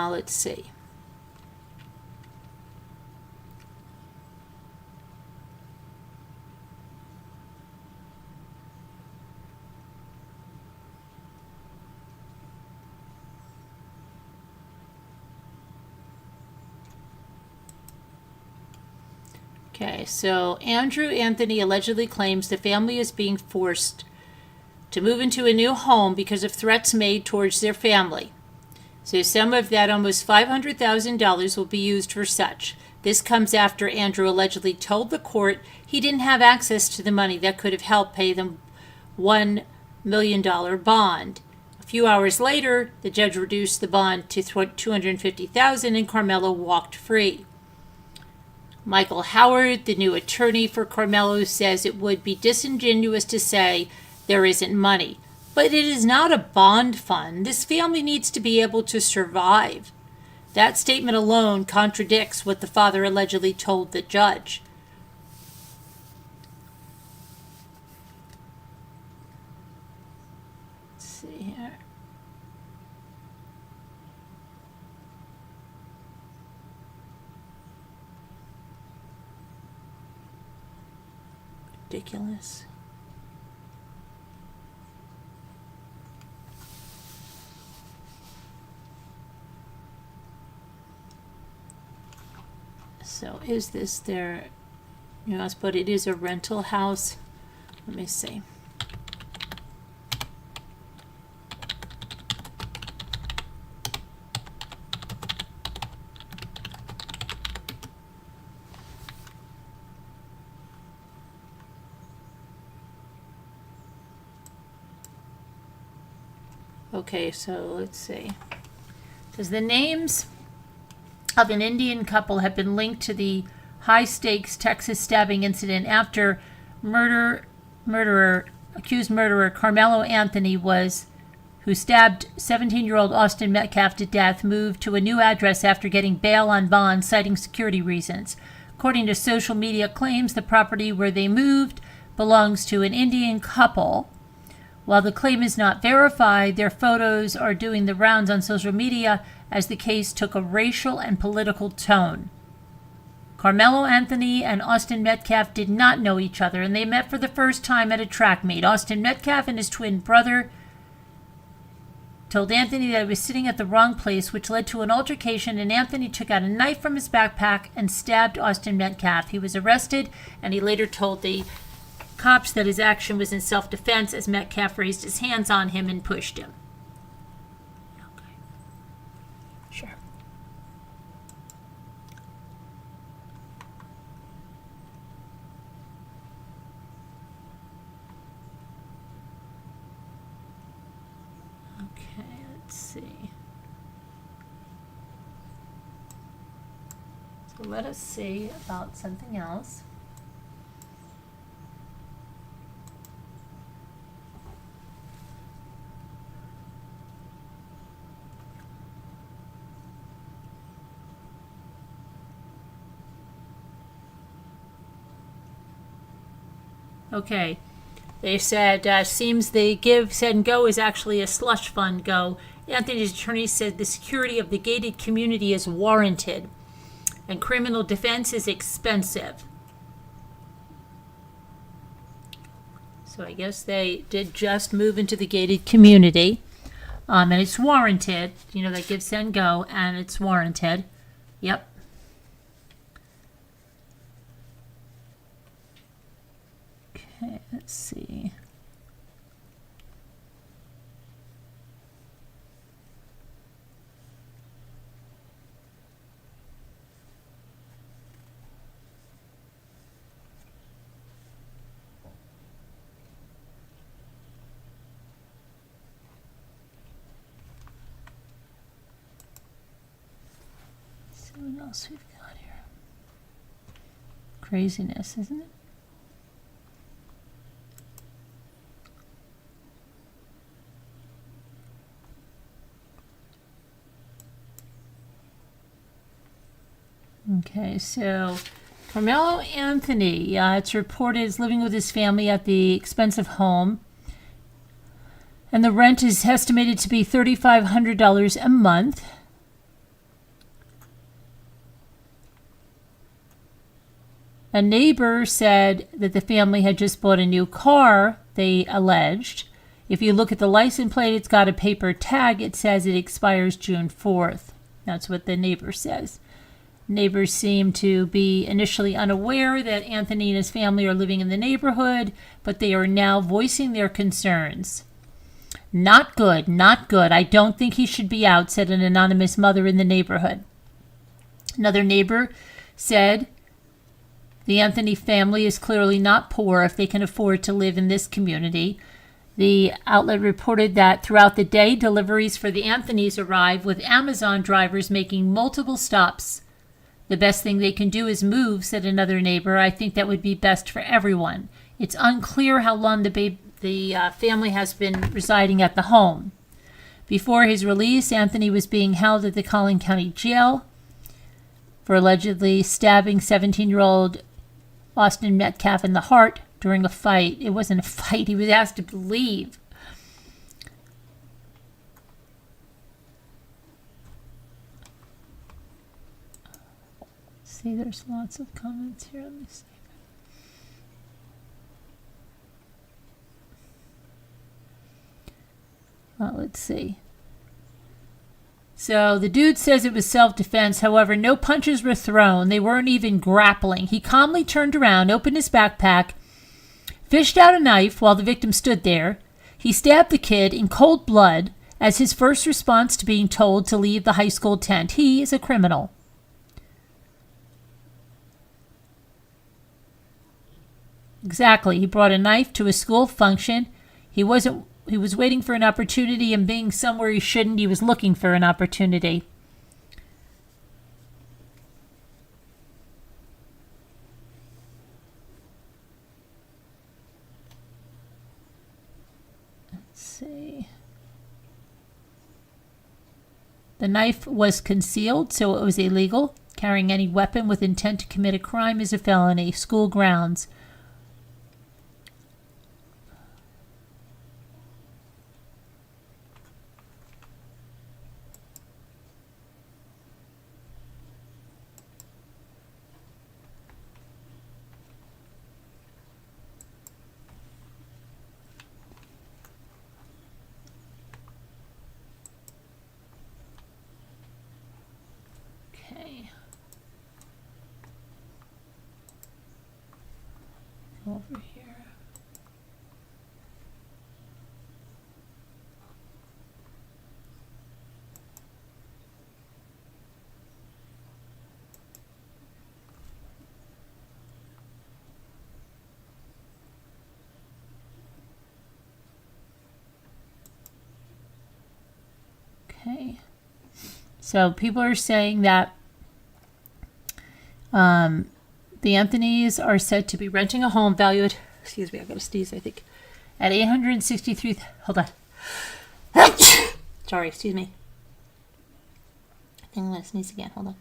Let's see. Okay, so Andrew Anthony allegedly claims the family is being forced to move into a new home because of threats made towards their family. So some of that almost $500,000 will be used for such. This comes after Andrew allegedly told the court he didn't have access to the money that could have helped pay the $1 million bond. A few hours later, the judge reduced the bond to $250,000 and Karmello walked free. Michael Howard, the new attorney for Karmello, says it would be disingenuous to say there isn't money. But it is not a bond fund. This family needs to be able to survive. That statement alone contradicts what the father allegedly told the judge. Let's see here. Ridiculous. So is this their, yes, but it is a rental house. Let me see. Okay, so let's see. Does the names of an Indian couple have been linked to the high-stakes Texas stabbing incident after accused murderer Karmello Anthony who stabbed 17-year-old Austin Metcalf to death, moved to a new address after getting bail on bond, citing security reasons. According to social media claims, the property where they moved belongs to an Indian couple. While the claim is not verified, their photos are doing the rounds on social media as the case took a racial and political tone. Karmello Anthony and Austin Metcalf did not know each other, and they met for the first time at a track meet. Austin Metcalf and his twin brother told Anthony that he was sitting at the wrong place, which led to an altercation, and Anthony took out a knife from his backpack and stabbed Austin Metcalf. He was arrested, and he later told the cops that his action was in self-defense as Metcalf raised his hands on him and pushed him. Okay. Sure. Okay, let's see. So let us see about something else. Okay, they said, seems the give, said, and go is actually a slush fund go. Anthony's attorney said the security of the gated community is warranted, and criminal defense is expensive. So I guess they did just move into the gated community, and it's warranted. You know, that give, send, go, and it's warranted. Yep. Okay, let's see. Let's see what else we've got here. Craziness, isn't it? Okay, so Karmello Anthony, it's reported, is living with his family at the expensive home. And the rent is estimated to be $3,500 a month. A neighbor said that the family had just bought a new car, they alleged. If you look at the license plate, it's got a paper tag. It says it expires June 4th. That's what the neighbor says. Neighbors seem to be initially unaware that Anthony and his family are living in the neighborhood, but they are now voicing their concerns. Not good, not good. I don't think he should be out, said an anonymous mother in the neighborhood. Another neighbor said, the Anthony family is clearly not poor if they can afford to live in this community. The outlet reported that throughout the day, deliveries for the Anthonys arrive, with Amazon drivers making multiple stops. The best thing they can do is move, said another neighbor. I think that would be best for everyone. It's unclear how long the family has been residing at the home. Before his release, Anthony was being held at the Collin County Jail for allegedly stabbing 17-year-old Austin Metcalf in the heart during a fight. It wasn't a fight. He was asked to leave. See, there's lots of comments here. Let me see. Well, let's see. So the dude says it was self-defense. However, no punches were thrown. They weren't even grappling. He calmly turned around, opened his backpack, fished out a knife while the victim stood there. He stabbed the kid in cold blood as his first response to being told to leave the high school tent. He is a criminal. Exactly. He brought a knife to a school function. He was waiting for an opportunity, and being somewhere he shouldn't, he was looking for an opportunity. Let's see. The knife was concealed, so it was illegal. Carrying any weapon with intent to commit a crime is a felony. School grounds. Over here. Okay. So people are saying that the Anthonys are said to be renting a home valued, excuse me, I gotta sneeze, I think, at 863, hold on. Sorry, excuse me. I think I'm gonna sneeze again, hold on.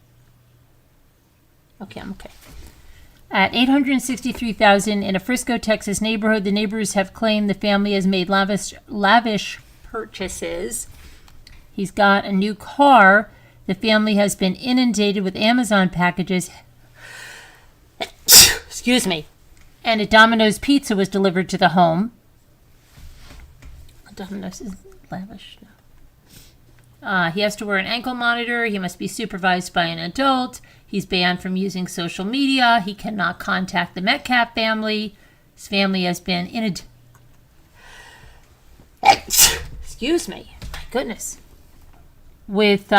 Okay, I'm okay. At $863,000 in a Frisco, Texas neighborhood, the neighbors have claimed the family has made lavish purchases. He's got a new car. The family has been inundated with Amazon packages. Excuse me. And a Domino's pizza was delivered to the home. Domino's is lavish. He has to wear an ankle monitor. He must be supervised by an adult. He's banned from using social media. He cannot contact the Metcalf family. His family has been excuse me. My goodness. With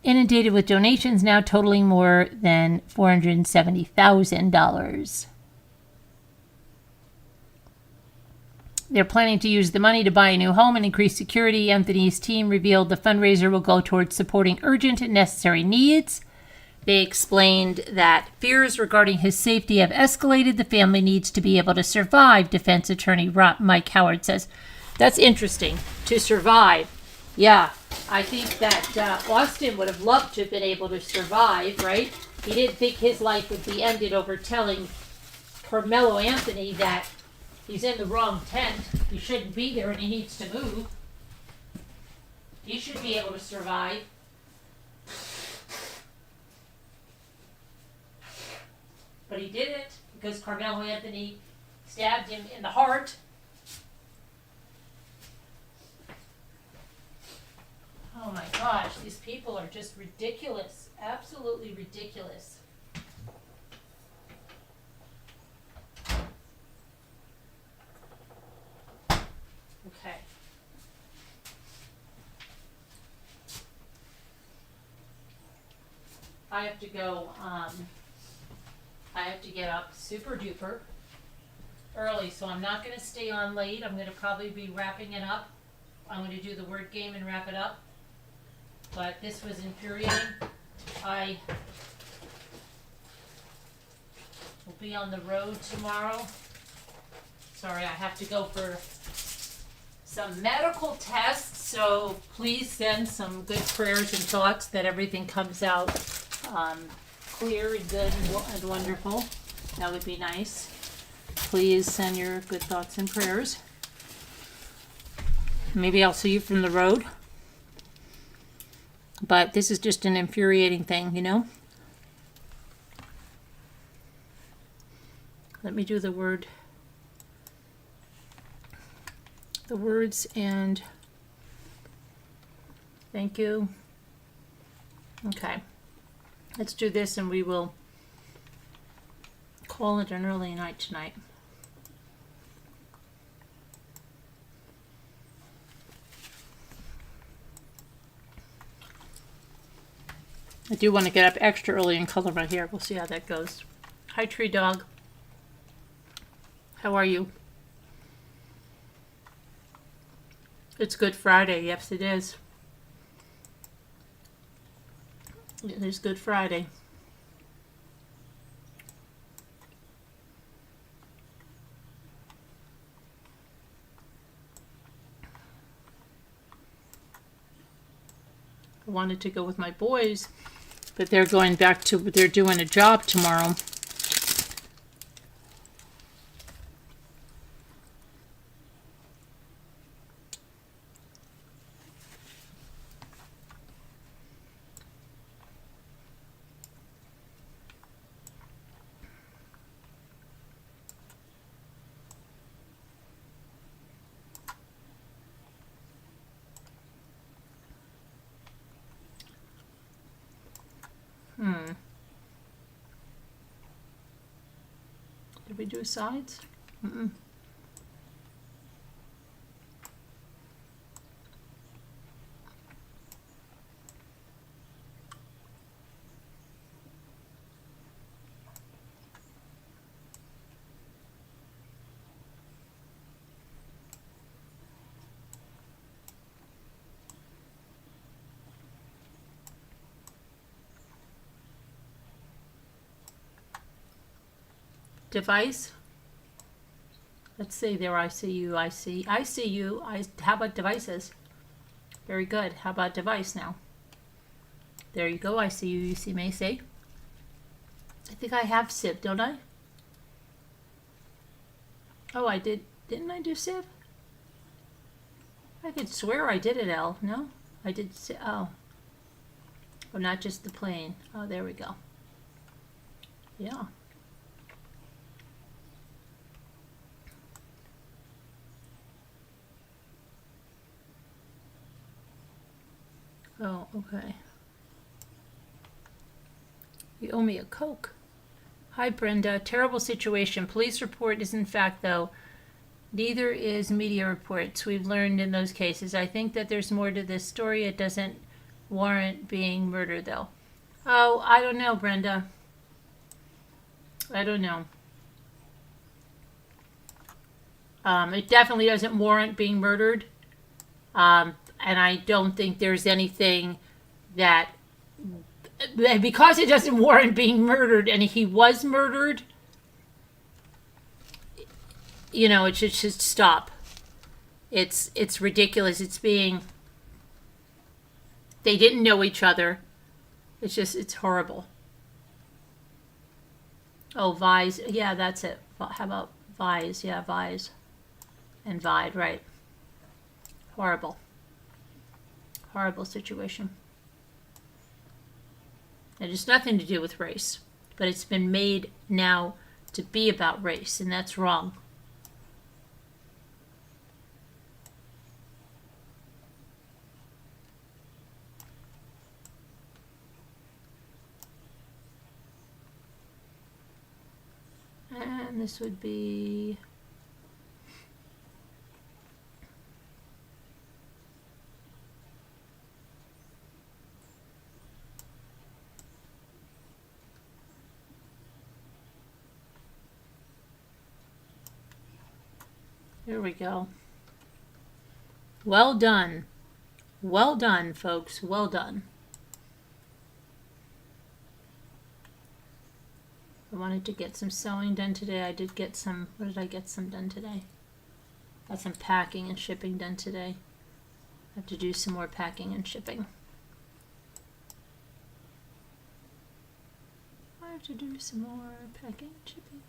inundated with donations now totaling more than $470,000. They're planning to use the money to buy a new home and increase security. Anthony's team revealed the fundraiser will go towards supporting urgent and necessary needs. They explained that fears regarding his safety have escalated. The family needs to be able to survive, defense attorney Mike Howard says. That's interesting, to survive. Yeah, I think that Austin would have loved to have been able to survive, right? He didn't think his life would be ended over telling Karmello Anthony that he's in the wrong tent, he shouldn't be there, and he needs to move. He should be able to survive. But he didn't, because Karmello Anthony stabbed him in the heart. Oh my gosh, these people are just ridiculous. Absolutely ridiculous. Okay. I have to go, I have to get up super duper early, so I'm not going to stay on late. I'm going to probably be wrapping it up. I'm going to do the word game and wrap it up. But this was infuriating. I will be on the road tomorrow. Sorry, I have to go for some medical tests, so please send some good prayers and thoughts that everything comes out clear and good and wonderful. That would be nice. Please send your good thoughts and prayers. Maybe I'll see you from the road. But this is just an infuriating thing, you know? Let me do the words and thank you. Okay. Let's do this and we will call it an early night tonight. I do want to get up extra early and color my hair. We'll see how that goes. Hi, Tree Dog. How are you? It's Good Friday. Yes, it is. It is Good Friday. I wanted to go with my boys, but they're going back to, they're doing a job tomorrow. Did we do sides? Mm-mm. Device. Let's see there. I see you. I see you. How about devices? Very good. How about device now? There you go. I see you. You see me. See? I think I have sieve, don't I? Oh, I did. Didn't I do sieve? I could swear I did it, L. No? I did. Oh. Oh, not just the plane. Oh, there we go. Yeah. Oh, okay. You owe me a Coke. Hi, Brenda. Terrible situation. Police report is in fact, though. Neither is media reports. We've learned in those cases. I think that there's more to this story. It doesn't warrant being murder, though. Oh, I don't know, Brenda. I don't know. It definitely doesn't warrant being murdered. And I don't think there's anything that, because it doesn't warrant being murdered and he was murdered, you know, it should stop. It's ridiculous. It's being They didn't know each other. It's horrible. Oh, Vise. Yeah, that's it. How about Vise? Yeah, Vise. And Vide, right. Horrible. Horrible situation. It has nothing to do with race, but it's been made now to be about race, and that's wrong. And this would be... Here we go. Well done. Well done, folks. Well done. I wanted to get some sewing done today. I did get some... What did I get some done today? Got some packing and shipping done today. I have to do some more packing and shipping. I have to do some more packing and shipping.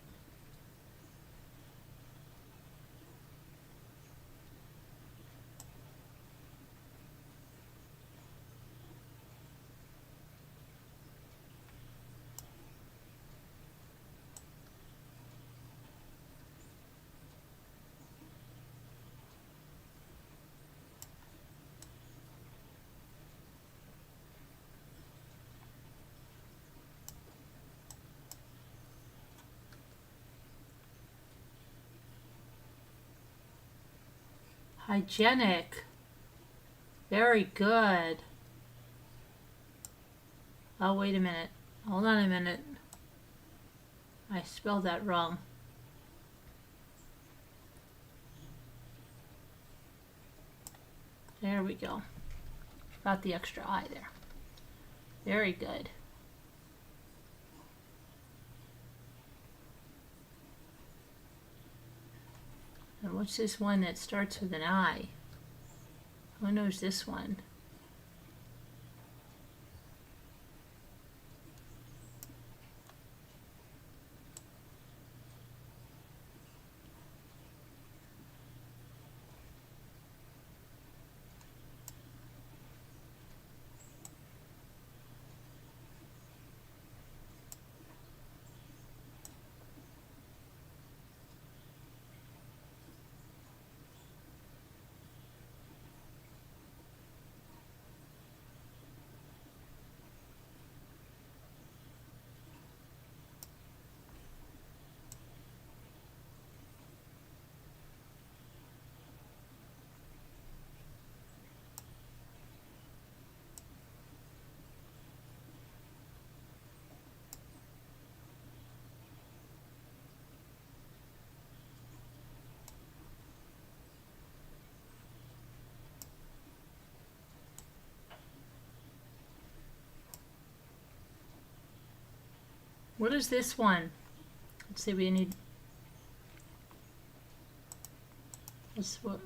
Hygienic. Very good. Oh, wait a minute. Hold on a minute. I spelled that wrong. There we go. Got the extra I there. Very good. And what's this one that starts with an I? Who knows this one? What is this one? Let's see, we need... This what?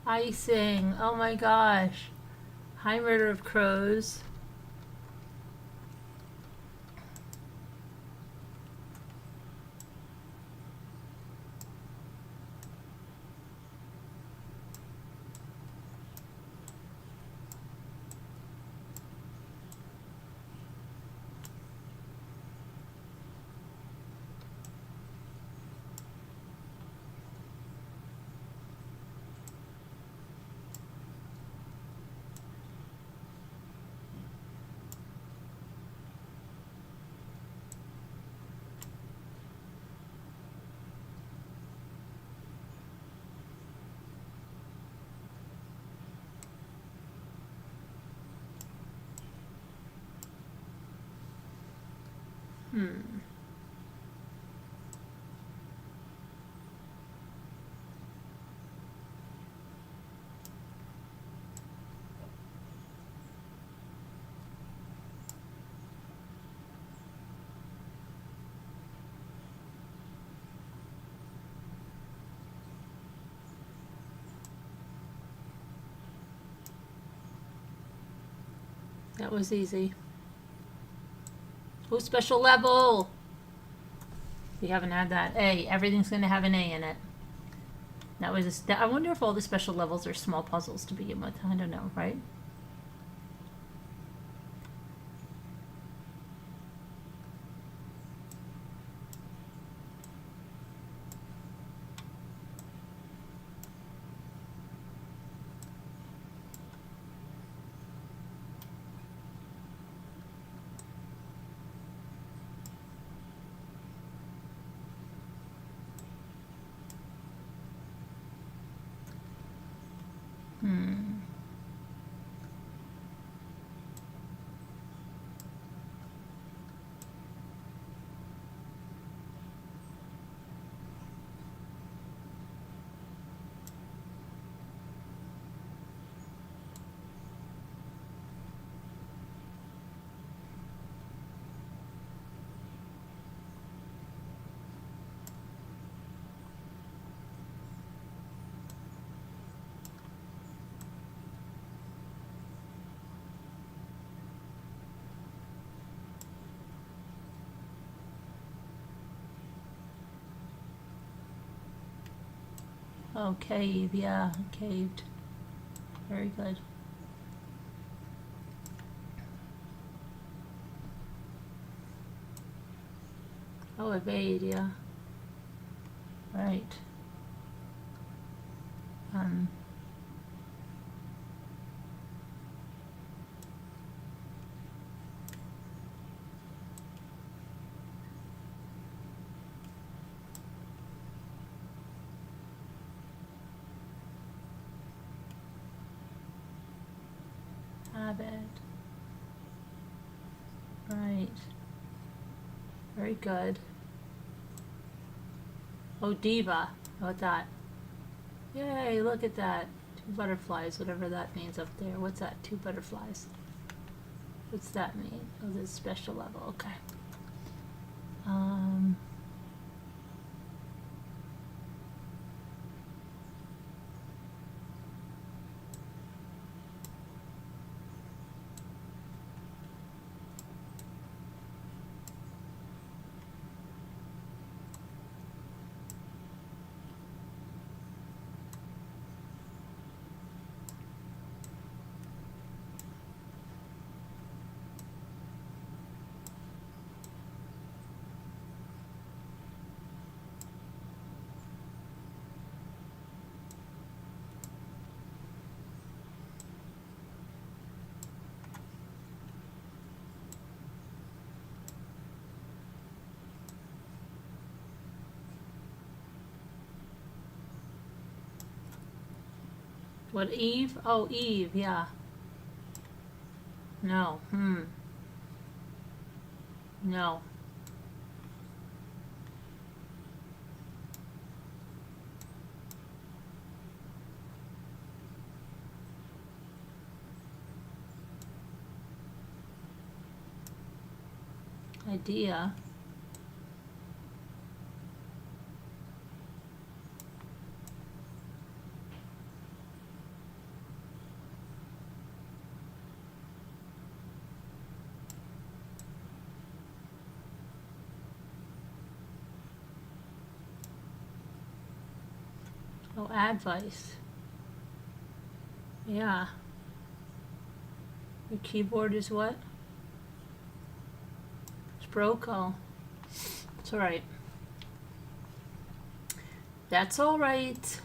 Icing. Oh my gosh. High murder of crows. That was easy. Oh, special level. We haven't had that. A. Everything's going to have an A in it. That was. I wonder if all the special levels are small puzzles to begin with. I don't know, right? Oh, cave. Yeah, caved. Very good. Oh, evade. Yeah. Right. Habit. Right. Very good. Oh, diva. How about that? Yay, look at that. 2 butterflies, whatever that means up there. What's that? 2 butterflies. What's that mean? Oh, this is special level. Okay. What, Eve? Oh, Eve, yeah. No. No. Idea. Oh, advice. Yeah. Your keyboard is what? It's broke. Oh. It's alright. That's alright.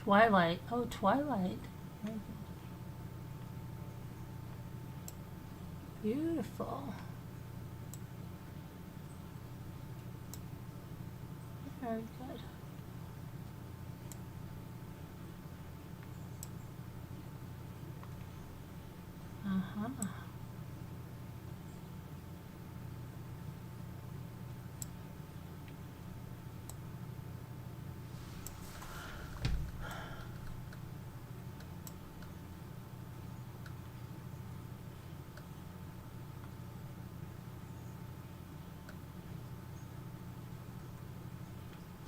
Twilight. Oh, Twilight. Beautiful. Very good. Uh-huh.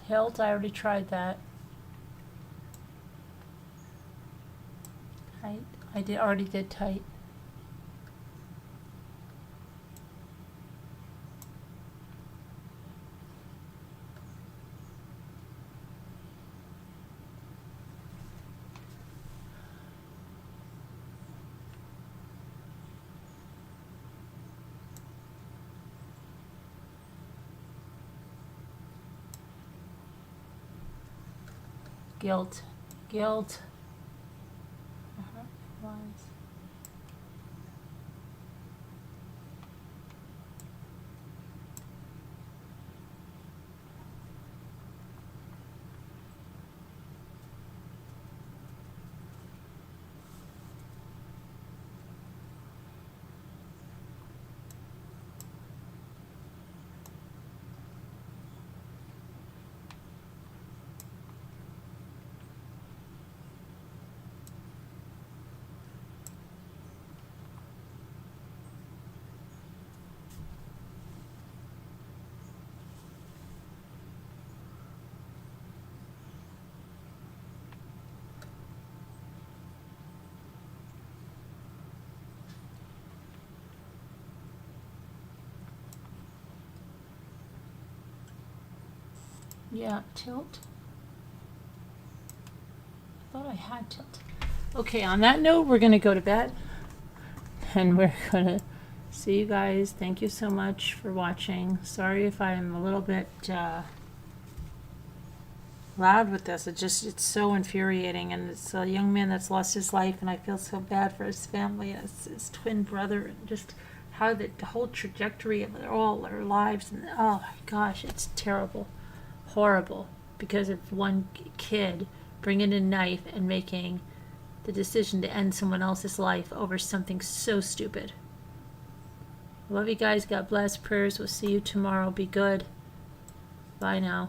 Hilt, I already tried that. Tight. Already did tight. Guilt. Guilt. Lies. Yeah, tilt. I thought I had tilt. Okay, on that note, we're going to go to bed. And we're going to see you guys. Thank you so much for watching. Sorry if I'm a little bit loud with this. It's so infuriating. And it's a young man that's lost his life. And I feel so bad for his family and his twin brother. And just how the whole trajectory of all their lives. And oh my gosh, it's terrible. Horrible, because of one kid bringing a knife and making the decision to end someone else's life over something so stupid. Love you guys. God bless. Prayers. We'll see you tomorrow. Be good. Bye now.